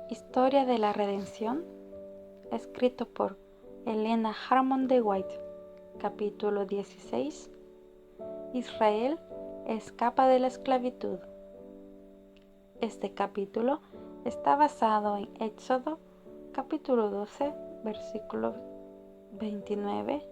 Historia de la Redención, escrito por Helena Harmon de White, capítulo 16. Israel escapa de la esclavitud. Este capítulo está basado en Éxodo, capítulo 12, versículos 29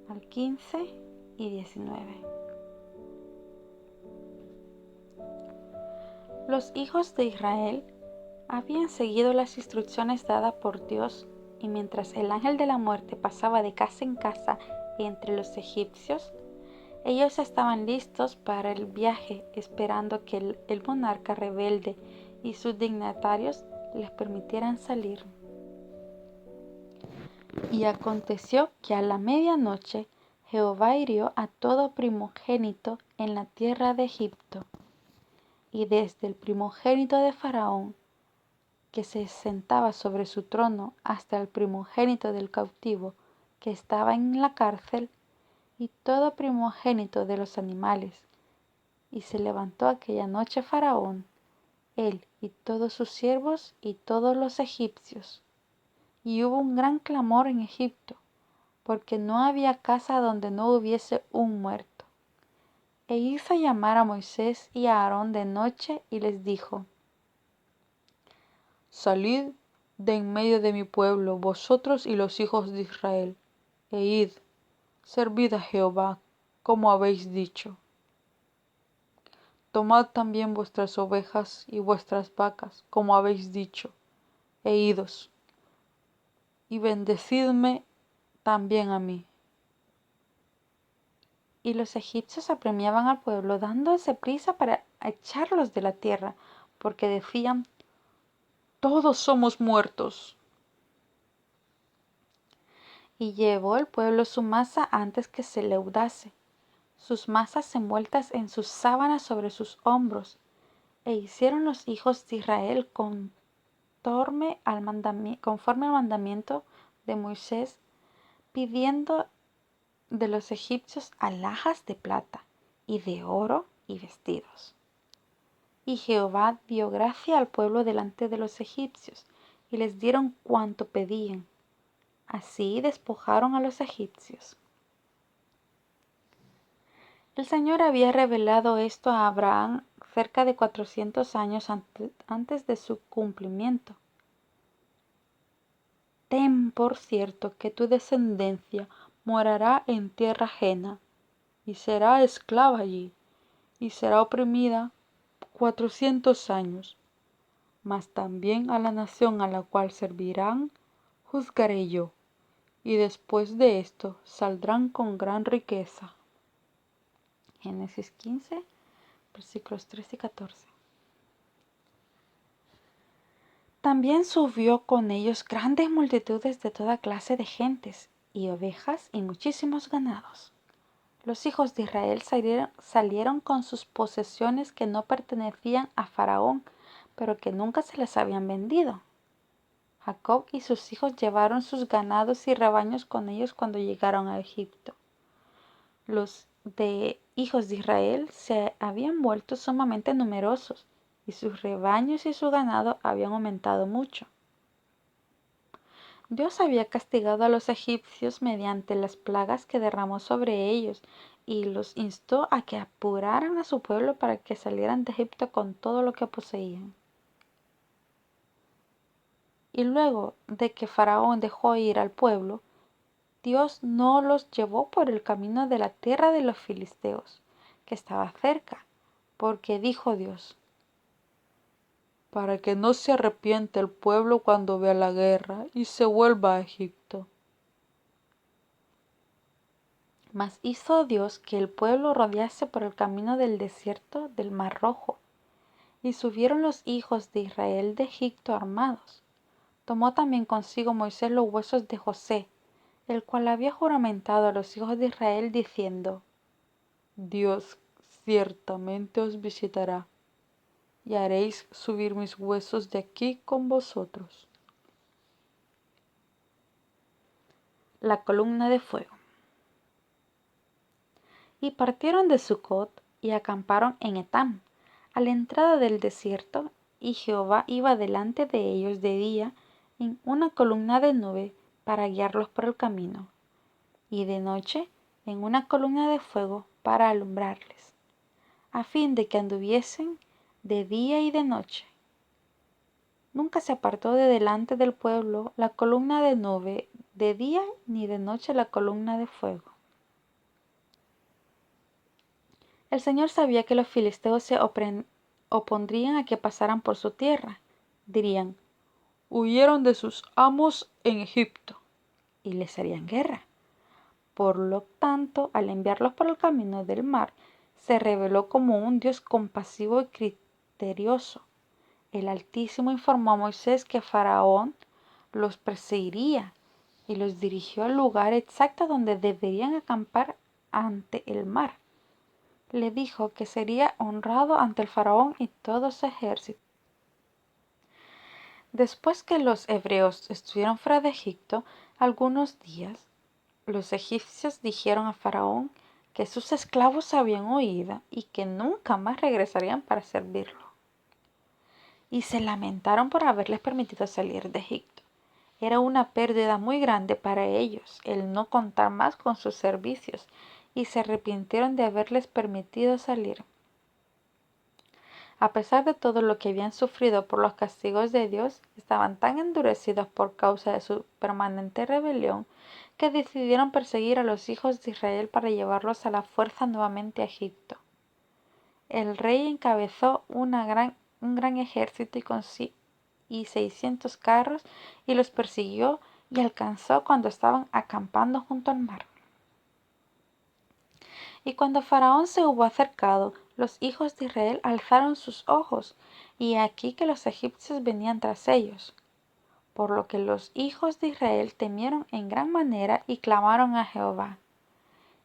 al 15 y 19. Los hijos de Israel habían seguido las instrucciones dadas por Dios, y mientras el ángel de la muerte pasaba de casa en casa entre los egipcios, ellos estaban listos para el viaje, esperando que el monarca rebelde y sus dignatarios les permitieran salir. Y aconteció que a la medianoche Jehová hirió a todo primogénito en la tierra de Egipto, y desde el primogénito de Faraón, que se sentaba sobre su trono, hasta el primogénito del cautivo que estaba en la cárcel, y todo primogénito de los animales. Y se levantó aquella noche Faraón, él y todos sus siervos y todos los egipcios. Y hubo un gran clamor en Egipto, porque no había casa donde no hubiese un muerto. E hizo llamar a Moisés y a Aarón de noche y les dijo: Salid de en medio de mi pueblo, vosotros y los hijos de Israel, e id, servid a Jehová, como habéis dicho. Tomad también vuestras ovejas y vuestras vacas, como habéis dicho, e idos, y bendecidme también a mí. Y los egipcios apremiaban al pueblo, dándose prisa para echarlos de la tierra, porque decían: todos somos muertos. Y llevó el pueblo su masa antes que se leudase, sus masas envueltas en sus sábanas sobre sus hombros. E hicieron los hijos de Israel conforme al mandamiento de Moisés, pidiendo de los egipcios alhajas de plata y de oro y vestidos. Y Jehová dio gracia al pueblo delante de los egipcios, y les dieron cuanto pedían. Así despojaron a los egipcios. El Señor había revelado esto a Abraham cerca de 400 años antes de su cumplimiento. Ten por cierto que tu descendencia morará en tierra ajena, y será esclava allí, y será oprimida 400 años. Mas también a la nación a la cual servirán juzgaré yo, y después de esto saldrán con gran riqueza. Génesis 15, versículos 13 y 14. También subió con ellos grandes multitudes de toda clase de gentes, y ovejas y muchísimos ganados. Los hijos de Israel salieron con sus posesiones que no pertenecían a Faraón, pero que nunca se les habían vendido. Jacob y sus hijos llevaron sus ganados y rebaños con ellos cuando llegaron a Egipto. Los hijos de Israel se habían vuelto sumamente numerosos, y sus rebaños y su ganado habían aumentado mucho. Dios había castigado a los egipcios mediante las plagas que derramó sobre ellos, y los instó a que apuraran a su pueblo para que salieran de Egipto con todo lo que poseían. Y luego de que Faraón dejó ir al pueblo, Dios no los llevó por el camino de la tierra de los filisteos, que estaba cerca, porque dijo Dios: para que no se arrepienta el pueblo cuando vea la guerra y se vuelva a Egipto. Mas hizo Dios que el pueblo rodease por el camino del desierto del Mar Rojo, y subieron los hijos de Israel de Egipto armados. Tomó también consigo Moisés los huesos de José, el cual había juramentado a los hijos de Israel diciendo: Dios ciertamente os visitará, y haréis subir mis huesos de aquí con vosotros. La columna de fuego. Y partieron de Sucot y acamparon en Etam, a la entrada del desierto, y Jehová iba delante de ellos de día en una columna de nube para guiarlos por el camino, y de noche en una columna de fuego para alumbrarles, a fin de que anduviesen de día y de noche. Nunca se apartó de delante del pueblo la columna de nube de día, ni de noche la columna de fuego. El Señor sabía que los filisteos se opondrían a que pasaran por su tierra. Dirían: huyeron de sus amos en Egipto, y les harían guerra. Por lo tanto, al enviarlos por el camino del mar, se reveló como un Dios compasivo y criterioso. El Altísimo informó a Moisés que Faraón los perseguiría y los dirigió al lugar exacto donde deberían acampar ante el mar. Le dijo que sería honrado ante el Faraón y todo su ejército. Después que los hebreos estuvieron fuera de Egipto algunos días, los egipcios dijeron a Faraón que sus esclavos habían huido y que nunca más regresarían para servirlo. Y se lamentaron por haberles permitido salir de Egipto. Era una pérdida muy grande para ellos el no contar más con sus servicios, y se arrepintieron de haberles permitido salir. A pesar de todo lo que habían sufrido por los castigos de Dios, estaban tan endurecidos por causa de su permanente rebelión que decidieron perseguir a los hijos de Israel para llevarlos a la fuerza nuevamente a Egipto. El rey encabezó un gran ejército y 600 carros, y los persiguió y alcanzó cuando estaban acampando junto al mar. Y cuando Faraón se hubo acercado, los hijos de Israel alzaron sus ojos, y he aquí que los egipcios venían tras ellos. Por lo que los hijos de Israel temieron en gran manera y clamaron a Jehová.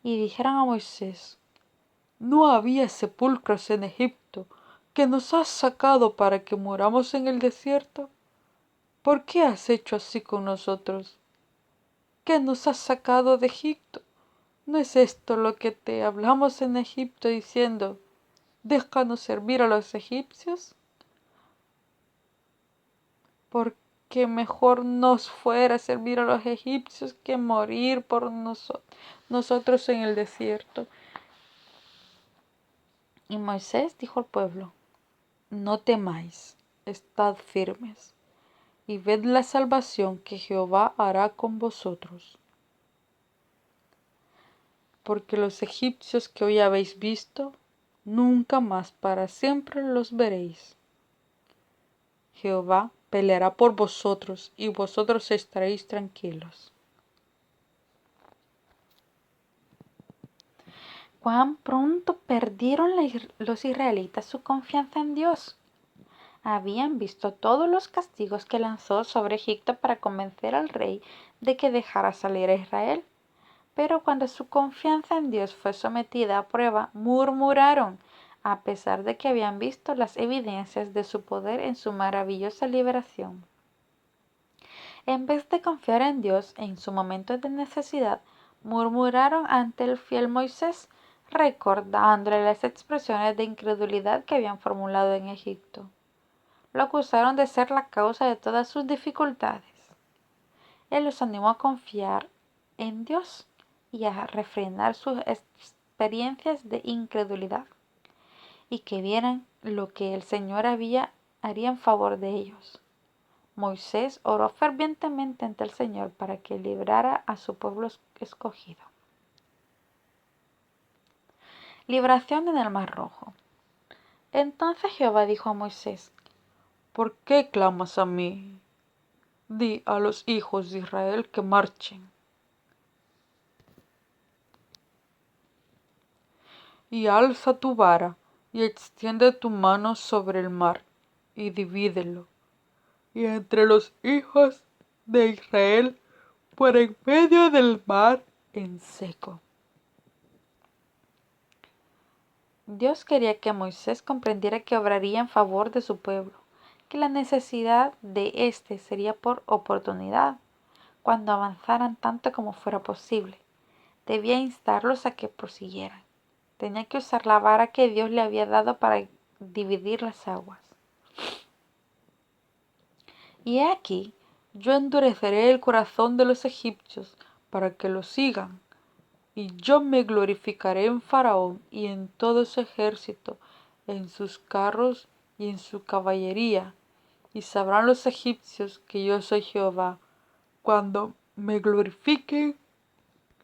Y dijeron a Moisés: ¿no había sepulcros en Egipto que nos has sacado para que muramos en el desierto? ¿Por qué has hecho así con nosotros? ¿Qué nos has sacado de Egipto? ¿No es esto lo que te hablamos en Egipto diciendo: déjanos servir a los egipcios? Porque mejor nos fuera servir a los egipcios que morir por nosotros en el desierto. Y Moisés dijo al pueblo: no temáis, estad firmes, y ved la salvación que Jehová hará con vosotros. Porque los egipcios que hoy habéis visto, nunca más para siempre los veréis. Jehová peleará por vosotros, y vosotros estaréis tranquilos. Cuán pronto perdieron los israelitas su confianza en Dios. Habían visto todos los castigos que lanzó sobre Egipto para convencer al rey de que dejara salir a Israel. Pero cuando su confianza en Dios fue sometida a prueba, murmuraron, a pesar de que habían visto las evidencias de su poder en su maravillosa liberación. En vez de confiar en Dios en su momento de necesidad, murmuraron ante el fiel Moisés, recordándole las expresiones de incredulidad que habían formulado en Egipto. Lo acusaron de ser la causa de todas sus dificultades. Él los animó a confiar en Dios y a refrenar sus experiencias de incredulidad, y que vieran lo que el Señor haría en favor de ellos. Moisés oró fervientemente ante el Señor para que librara a su pueblo escogido. Liberación en el Mar Rojo. Entonces Jehová dijo a Moisés: ¿por qué clamas a mí? Di a los hijos de Israel que marchen. Y alza tu vara, y extiende tu mano sobre el mar, y divídelo, y entre los hijos de Israel por en medio del mar en seco. Dios quería que Moisés comprendiera que obraría en favor de su pueblo, que la necesidad de éste sería por oportunidad, cuando avanzaran tanto como fuera posible. Debía instarlos a que prosiguieran. Tenía que usar la vara que Dios le había dado para dividir las aguas. Y he aquí, yo endureceré el corazón de los egipcios para que los sigan, y yo me glorificaré en Faraón y en todo su ejército, en sus carros y en su caballería, y sabrán los egipcios que yo soy Jehová, cuando me glorifique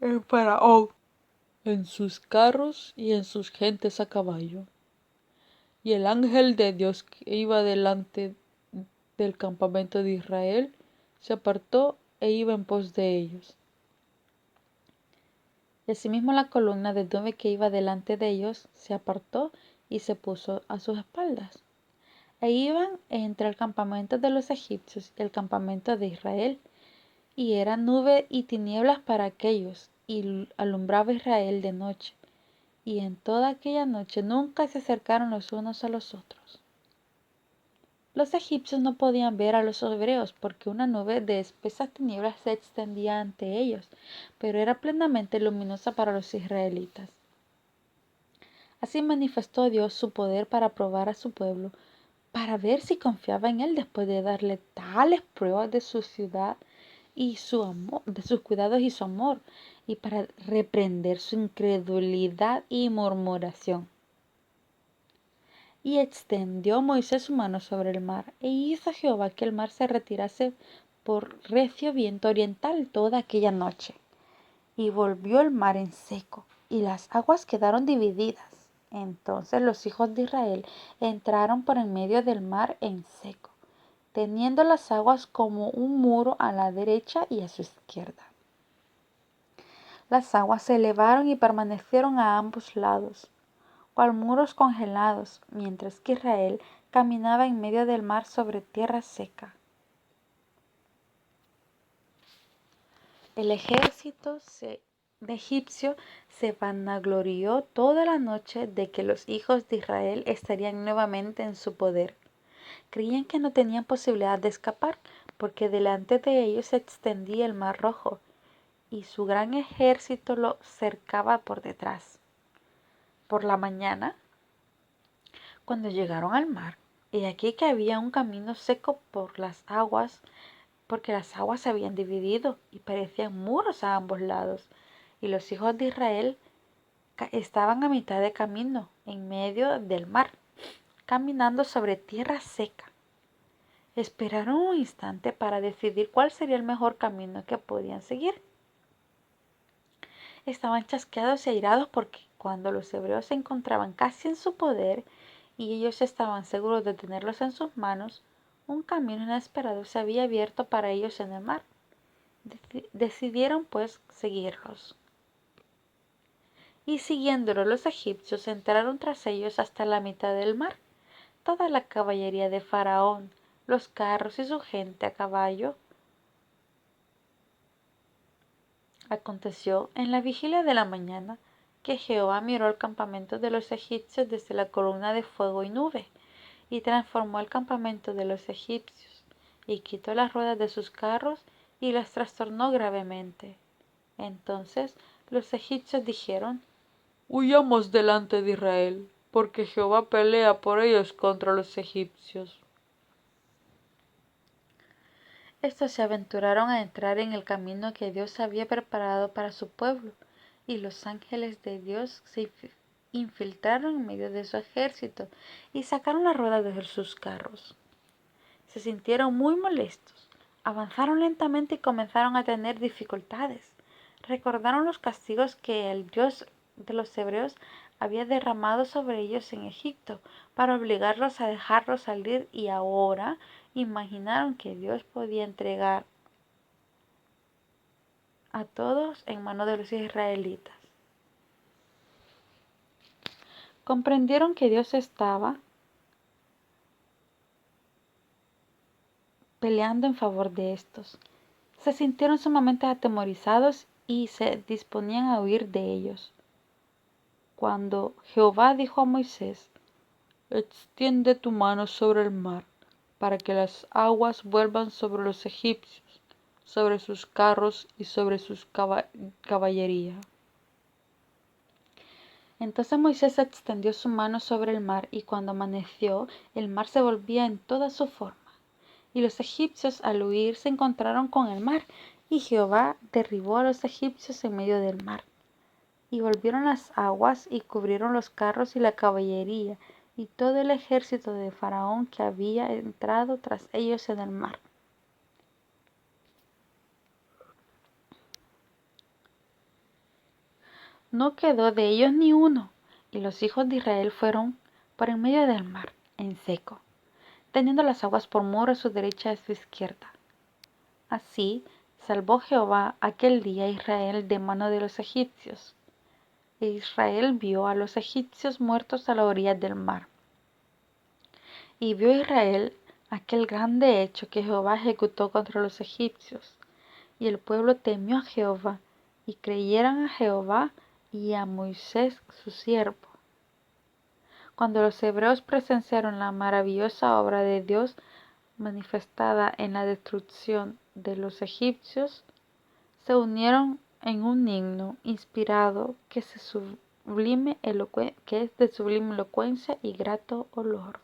en Faraón, en sus carros y en sus gentes a caballo. Y el ángel de Dios que iba delante del campamento de Israel se apartó e iba en pos de ellos. Y asimismo la columna de nube que iba delante de ellos se apartó y se puso a sus espaldas. E iban entre el campamento de los egipcios y el campamento de Israel, y era nube y tinieblas para aquellos, y alumbraba Israel de noche. Y en toda aquella noche nunca se acercaron los unos a los otros. Los egipcios no podían ver a los hebreos porque una nube de espesas tinieblas se extendía ante ellos, pero era plenamente luminosa para los israelitas. Así manifestó Dios su poder para probar a su pueblo, para ver si confiaba en él después de darle tales pruebas de su ciudad y su amor, de sus cuidados y su amor, y para reprender su incredulidad y murmuración. Y extendió Moisés su mano sobre el mar, e hizo Jehová que el mar se retirase por recio viento oriental toda aquella noche. Y volvió el mar en seco, y las aguas quedaron divididas. Entonces los hijos de Israel entraron por en medio del mar en seco, teniendo las aguas como un muro a la derecha y a su izquierda. Las aguas se elevaron y permanecieron a ambos lados, cual muros congelados, mientras que Israel caminaba en medio del mar sobre tierra seca. El ejército de egipcio se vanaglorió toda la noche de que los hijos de Israel estarían nuevamente en su poder. Creían que no tenían posibilidad de escapar, porque delante de ellos se extendía el mar Rojo, y su gran ejército lo cercaba por detrás. Por la mañana, cuando llegaron al mar, he aquí que había un camino seco por las aguas, porque las aguas se habían dividido y parecían muros a ambos lados, y los hijos de Israel estaban a mitad de camino, en medio del mar, caminando sobre tierra seca. Esperaron un instante para decidir cuál sería el mejor camino que podían seguir. Estaban chasqueados y airados porque cuando los hebreos se encontraban casi en su poder y ellos estaban seguros de tenerlos en sus manos, un camino inesperado se había abierto para ellos en el mar. Decidieron pues seguirlos. Y siguiéndolos los egipcios entraron tras ellos hasta la mitad del mar. Toda la caballería de Faraón, los carros y su gente a caballo. Aconteció en la vigilia de la mañana que Jehová miró el campamento de los egipcios desde la columna de fuego y nube, y transformó el campamento de los egipcios, y quitó las ruedas de sus carros y las trastornó gravemente. Entonces los egipcios dijeron: huyamos delante de Israel, porque Jehová pelea por ellos contra los egipcios. Estos se aventuraron a entrar en el camino que Dios había preparado para su pueblo, y los ángeles de Dios se infiltraron en medio de su ejército y sacaron las ruedas de sus carros. Se sintieron muy molestos, avanzaron lentamente y comenzaron a tener dificultades. Recordaron los castigos que el Dios de los hebreos había derramado sobre ellos en Egipto para obligarlos a dejarlos salir, y ahora imaginaron que Dios podía entregar a todos en manos de los israelitas. Comprendieron que Dios estaba peleando en favor de estos. Se sintieron sumamente atemorizados y se disponían a huir de ellos. Cuando Jehová dijo a Moisés: extiende tu mano sobre el mar, para que las aguas vuelvan sobre los egipcios, sobre sus carros y sobre sus caballería. Entonces Moisés extendió su mano sobre el mar, y cuando amaneció, el mar se volvía en toda su forma. Y los egipcios al huir se encontraron con el mar, y Jehová derribó a los egipcios en medio del mar. Y volvieron las aguas y cubrieron los carros y la caballería y todo el ejército de Faraón que había entrado tras ellos en el mar. No quedó de ellos ni uno, y los hijos de Israel fueron por en medio del mar, en seco, teniendo las aguas por muro a su derecha y a su izquierda. Así salvó Jehová aquel día a Israel de mano de los egipcios. E Israel vio a los egipcios muertos a la orilla del mar. Y vio Israel aquel grande hecho que Jehová ejecutó contra los egipcios. Y el pueblo temió a Jehová, y creyeron a Jehová y a Moisés su siervo. Cuando los hebreos presenciaron la maravillosa obra de Dios manifestada en la destrucción de los egipcios, se unieron en un himno inspirado que es de sublime elocuencia y grato olor.